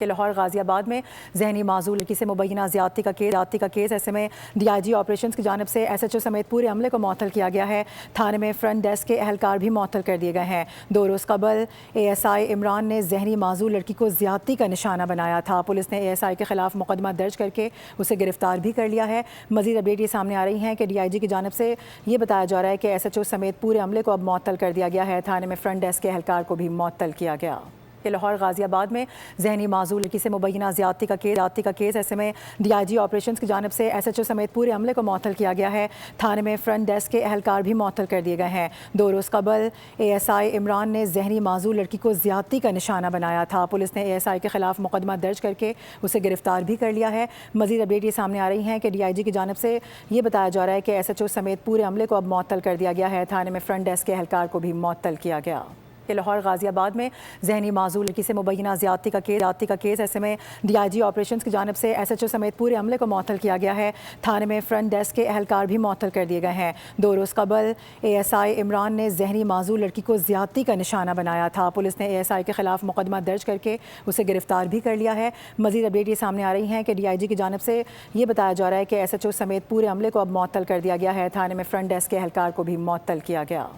के लाहौर गाजियाबाद में जहनी माजूल लड़की से मुबैना ज्यादती का केस ऐसे में DIG ऑपरेशंस की जानिब से SHO समेत पूरे अमले को मुअत्तल किया गया है। थाने में फ्रंट डेस्क के अहलकार भी मुअत्तल कर दिए गए हैं। 2 रोज़ कबल ASI इमरान ने जहनी माजूल लड़की को ज्यादती का निशाना बनाया था। पुलिस ने ASI के खिलाफ मुकदमा दर्ज करके उसे गिरफ्तार भी कर लिया है। मजीद अपडेट ये सामने आ रही है कि DIG की जानिब से ये बताया जा रहा है कि SHO समेत पूरे अमले को अब मुअत्तल कर दिया गया है। थाने में फ्रंट डेस्क के अहलकार को भी मुअत्तल किया गया कि लाहौर गाजियाबाद में जहनी माजूल लड़की से मुबैना ज्यादती का केस ऐसे में DIG ऑपरेशंस की जानिब से SHO समेत पूरे अमले को मुअत्तल किया गया है। थाने में फ्रंट डेस्क के अहलकार भी मुअत्तल कर दिए गए हैं। 2 रोज़ कबल ASI इमरान ने जहनी माजूल लड़की को ज्यादती का निशाना बनाया था। पुलिस ने ASI के खिलाफ मुकदमा दर्ज करके उसे गिरफ्तार भी कर लिया है। मजीद अपडेट ये सामने आ रही है कि DIG की जानिब से ये बताया जा रहा है कि SHO समेत पूरे अमले को अब मुअत्तल कर दिया गया है। थाने में फ्रंट डेस्क के अहलकार को भी मुअत्तल किया गया कि लाहौर गाजियाबाद में जहनी माजूल लड़की से मुबैना ज्यादती का केस ऐसे में DIG ऑपरेशंस की जानिब से SHO समेत पूरे अमले को मुअत्तल किया गया है। थाने में फ्रंट डेस्क के अहलकार भी मुअत्तल कर दिए गए हैं। 2 रोज़ कबल ASI इमरान ने जहनी माजूल लड़की को ज्यादती का निशाना बनाया था। पुलिस ने ASI के खिलाफ मुकदमा दर्ज करके उसे गिरफ्तार भी कर लिया है। मजीद अपडेट ये सामने आ रही है कि DIG की जानिब से ये बताया जा रहा है कि SHO समेत पूरे अमले को अब मुअत्तल कर दिया गया है। थाने में फ्रंट डेस्क के अहलकार को भी मुअत्तल किया गया।